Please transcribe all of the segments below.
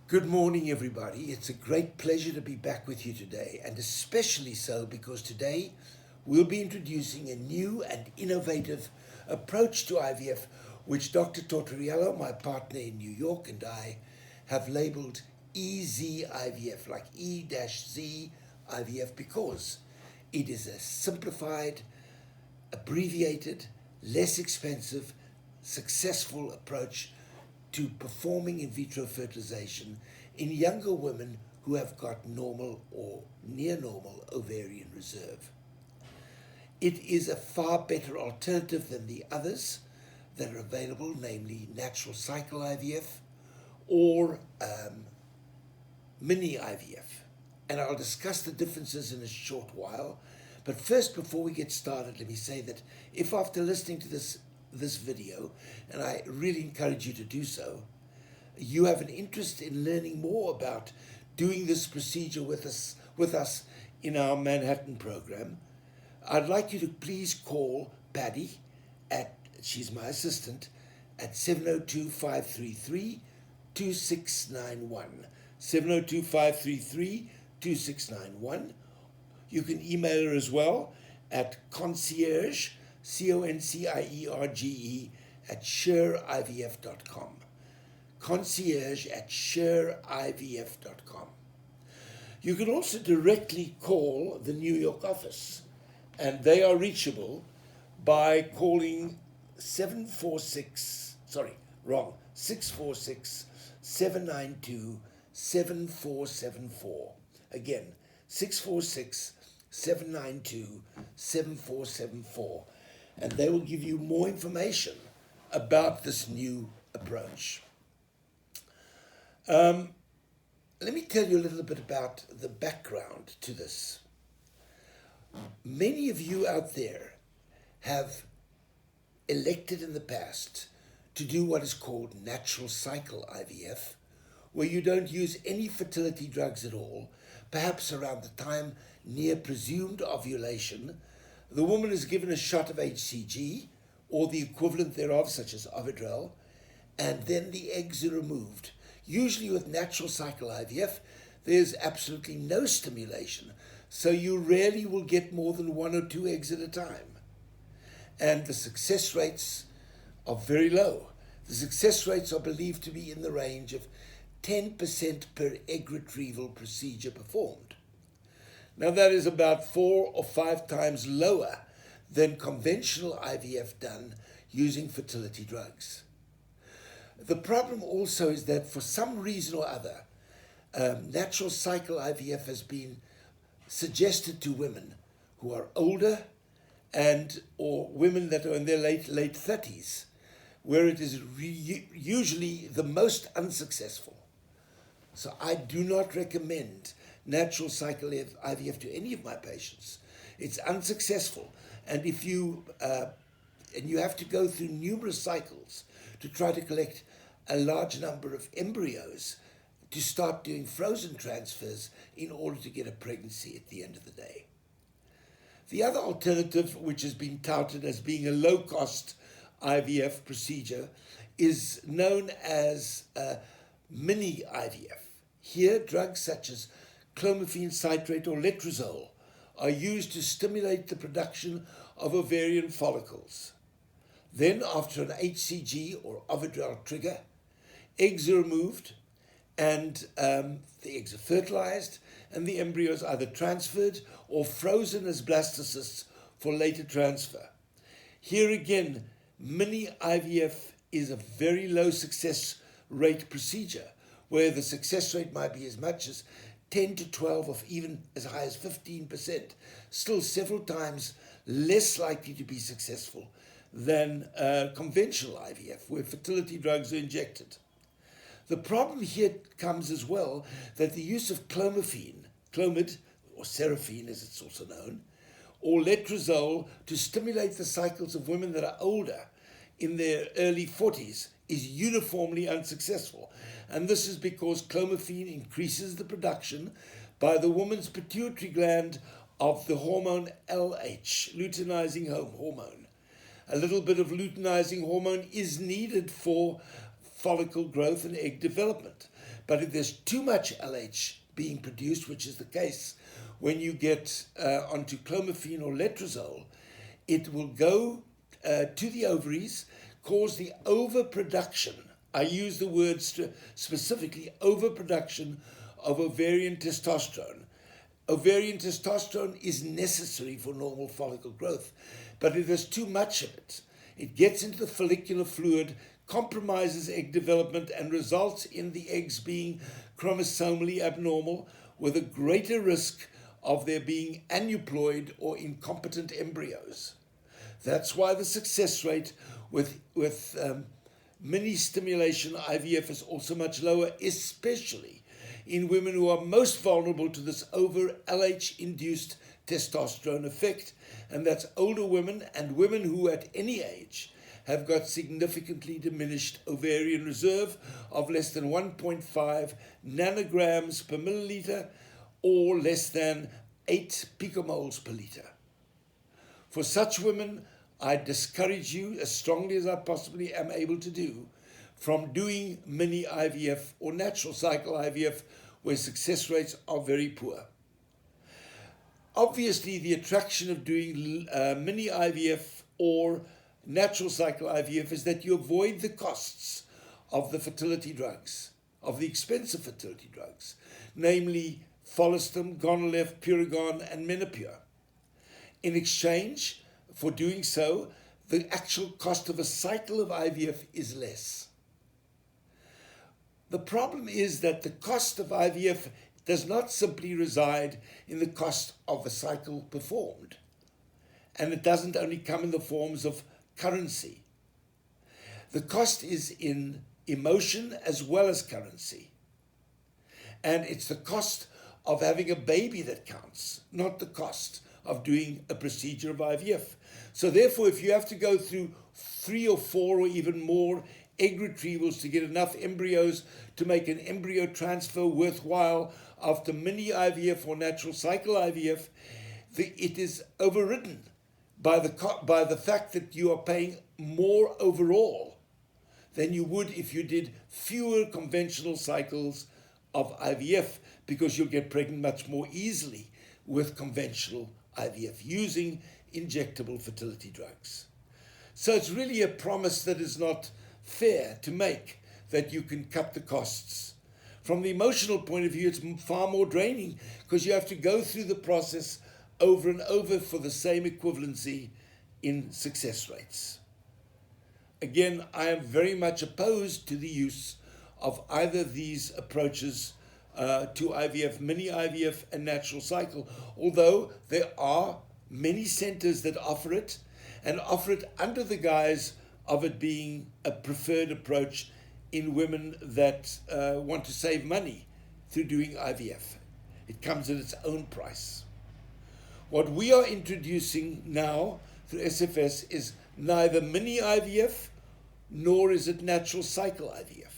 Good morning, everybody. It's a great pleasure to be back with you today, and especially so because today we'll be introducing a new and innovative approach to IVF, which Dr. Tortoriello, my partner in New York, and I have labeled EZ-IVF, like E-Z-IVF, because it is a simplified, abbreviated, less expensive, successful approach to performing in vitro fertilization in younger women who have got normal or near normal ovarian reserve. It is a far better alternative than the others that are available, namely natural cycle IVF or Mini-IVF. And I'll discuss the differences in a short while. But first, before we get started, let me say that if after listening to this video, and I really encourage you to do so, you have an interest in learning more about doing this procedure with us in our Manhattan program, I'd like you to please call Paddy she's my assistant, at 702-533-2691. 702-533-2691. You can email her as well at concierge, CONCIERGE, at SherIVF.com. Concierge at SherIVF.com. You can also directly call the New York office, and they are reachable by calling 646-792-7474. Again, 646-792-7474. And they will give you more information about this new approach. Let me tell you a little bit about the background to this. Many of you out there have elected in the past to do what is called natural cycle IVF, where you don't use any fertility drugs at all. Perhaps around the time near presumed ovulation, the woman is given a shot of HCG or the equivalent thereof, such as Ovidrel, and then the eggs are removed. Usually with natural cycle IVF, there's absolutely no stimulation, so you rarely will get more than 1 or 2 eggs at a time. And the success rates are very low. The success rates are believed to be in the range of 10% per egg retrieval procedure performed. Now that is about 4 or 5 times lower than conventional IVF done using fertility drugs. The problem also is that for some reason or other, natural cycle IVF has been suggested to women who are older or women that are in their late 30s, where it is usually the most unsuccessful. So I do not recommend natural cycle IVF to any of my patients. It's unsuccessful, and if you have to go through numerous cycles to try to collect a large number of embryos to start doing frozen transfers in order to get a pregnancy at the end of the day. The other alternative, which has been touted as being a low-cost IVF procedure, is known as Mini-IVF. Here, drugs such as clomiphene citrate or letrozole are used to stimulate the production of ovarian follicles. Then, after an HCG or Ovidrel trigger, eggs are removed, and the eggs are fertilized, and the embryos either transferred or frozen as blastocysts for later transfer. Here again, Mini-IVF is a very low success rate procedure, where the success rate might be as much as 10 to 12 or even as high as 15%, still several times less likely to be successful than conventional IVF, where fertility drugs are injected. The problem here comes as well that the use of clomid, or seraphine as it's also known, or letrozole to stimulate the cycles of women that are older in their early 40s is uniformly unsuccessful. And this is because clomiphene increases the production by the woman's pituitary gland of the hormone LH, luteinizing hormone. A little bit of luteinizing hormone is needed for follicle growth and egg development. But if there's too much LH being produced, which is the case when you get onto clomiphene or letrozole, it will go to the ovaries, cause the overproduction. I use the word specifically overproduction of ovarian testosterone. Ovarian testosterone is necessary for normal follicle growth, but if there's too much of it, it gets into the follicular fluid, compromises egg development, and results in the eggs being chromosomally abnormal, with a greater risk of there being aneuploid or incompetent embryos. That's why the success rate with mini stimulation IVF is also much lower, especially in women who are most vulnerable to this over LH induced testosterone effect, and that's older women and women who at any age have got significantly diminished ovarian reserve of less than 1.5 nanograms per milliliter or less than 8 picomoles per liter. For such women, I discourage you, as strongly as I possibly am able to do, from doing mini IVF or natural cycle IVF, where success rates are very poor. Obviously, the attraction of doing mini IVF or natural cycle IVF is that you avoid the costs of the fertility drugs, of the expensive fertility drugs, namely Follistim, Gonalef, Puragon, and Menopur. In exchange for doing so, the actual cost of a cycle of IVF is less. The problem is that the cost of IVF does not simply reside in the cost of a cycle performed, and it doesn't only come in the forms of currency. The cost is in emotion as well as currency, and it's the cost of having a baby that counts, not the cost of doing a procedure of IVF. So therefore, if you have to go through 3 or 4 or even more egg retrievals to get enough embryos to make an embryo transfer worthwhile after mini IVF or natural cycle IVF, it is overridden by the fact that you are paying more overall than you would if you did fewer conventional cycles of IVF, because you'll get pregnant much more easily with conventional IVF using injectable fertility drugs. So it's really a promise that is not fair to make, that you can cut the costs. From the emotional point of view, it's far more draining because you have to go through the process over and over for the same equivalency in success rates. Again, I am very much opposed to the use of either these approaches to IVF, mini IVF and natural cycle, although there are many centers that offer it and offer it under the guise of it being a preferred approach in women that want to save money through doing IVF. It comes at its own price. What we are introducing now through SFS is neither mini IVF nor is it natural cycle IVF.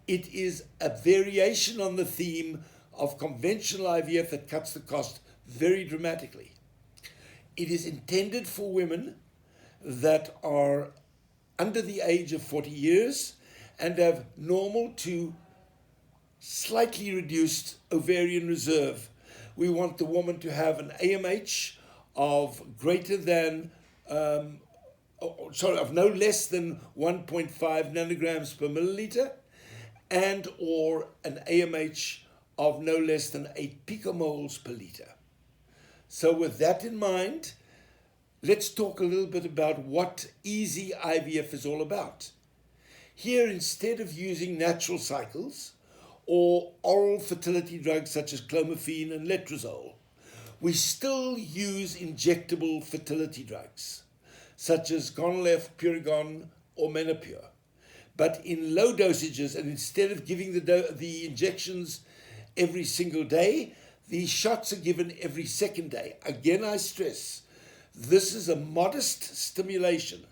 It is a variation on the theme of conventional IVF that cuts the cost very dramatically. It is intended for women that are under the age of 40 years and have normal to slightly reduced ovarian reserve. We want the woman to have an AMH of greater than, of no less than 1.5 nanograms per milliliter, and or an AMH of no less than 8 picomoles per liter. So with that in mind, let's talk a little bit about what EZ-IVF is all about. Here, instead of using natural cycles or oral fertility drugs such as clomiphene and letrozole, we still use injectable fertility drugs such as Gonalef, Puragon, or Menopur, but in low dosages, and instead of giving the injections every single day, these shots are given every second day. Again, I stress, this is a modest stimulation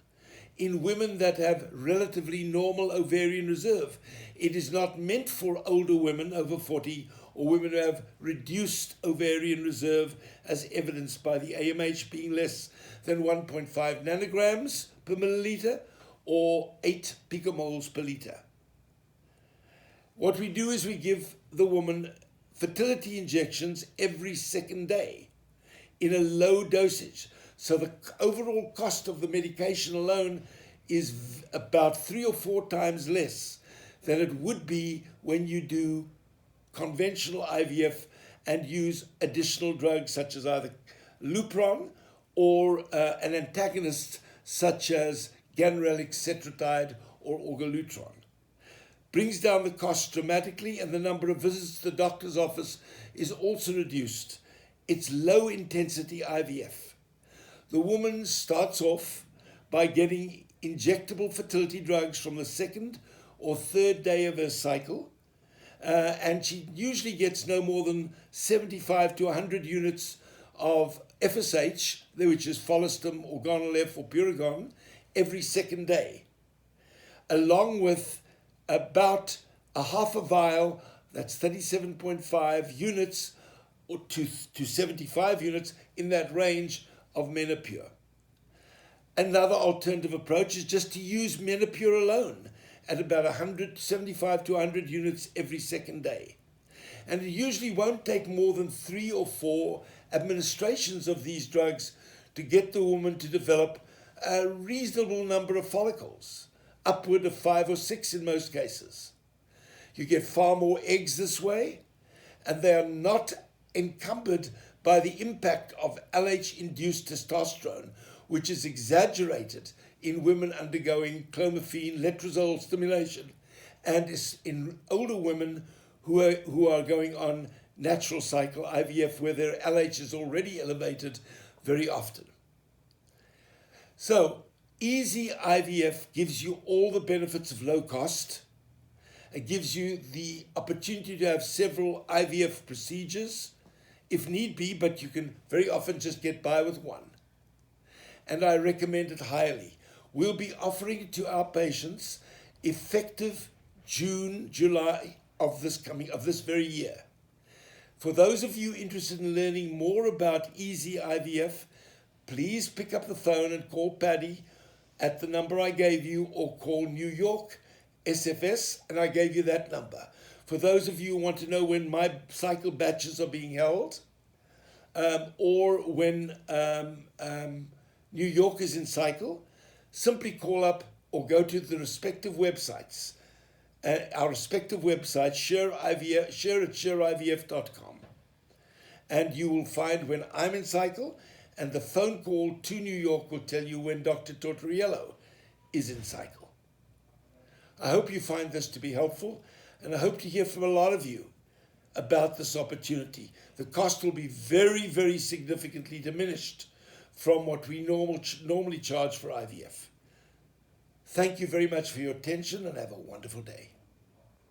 in women that have relatively normal ovarian reserve. It is not meant for older women over 40 or women who have reduced ovarian reserve, as evidenced by the AMH being less than 1.5 nanograms per milliliter or 8 picomoles per liter. What we do is we give the woman fertility injections every second day in a low dosage. So the overall cost of the medication alone is about 3 or 4 times less than it would be when you do conventional IVF and use additional drugs such as either Lupron or an antagonist such as ganirelix, cetrotide, or orgalutron. Brings down the cost dramatically, and the number of visits to the doctor's office is also reduced. It's low intensity IVF. The woman starts off by getting injectable fertility drugs from the second or third day of her cycle, and she usually gets no more than 75 to 100 units of FSH, which is Follistim or Gonal-F or Puragon, every second day, along with about a half a vial, that's 37.5 units or to 75 units in that range of Menopur. Another alternative approach is just to use Menopur alone at about 75 to 100 units every second day. And it usually won't take more than 3 or 4 administrations of these drugs to get the woman to develop a reasonable number of follicles, upward of 5 or 6 in most cases. You get far more eggs this way, and they are not encumbered by the impact of LH-induced testosterone, which is exaggerated in women undergoing clomiphene, letrozole stimulation, and is in older women who are going on natural cycle IVF, where their LH is already elevated very often. So, EZ-IVF gives you all the benefits of low cost. It gives you the opportunity to have several IVF procedures, if need be, but you can very often just get by with one. And I recommend it highly. We'll be offering it to our patients effective June, July of this very year. For those of you interested in learning more about EZ-IVF, please pick up the phone and call Paddy at the number I gave you, or call New York SFS, and I gave you that number. For those of you who want to know when my cycle batches are being held, or when New York is in cycle, simply call up or go to the respective websites. Our respective websites, Sher at sherivf.com. And you will find when I'm in cycle, and the phone call to New York will tell you when Dr. Tortoriello is in cycle. I hope you find this to be helpful, and I hope to hear from a lot of you about this opportunity. The cost will be very, very significantly diminished from what we normally charge for IVF. Thank you very much for your attention, and have a wonderful day.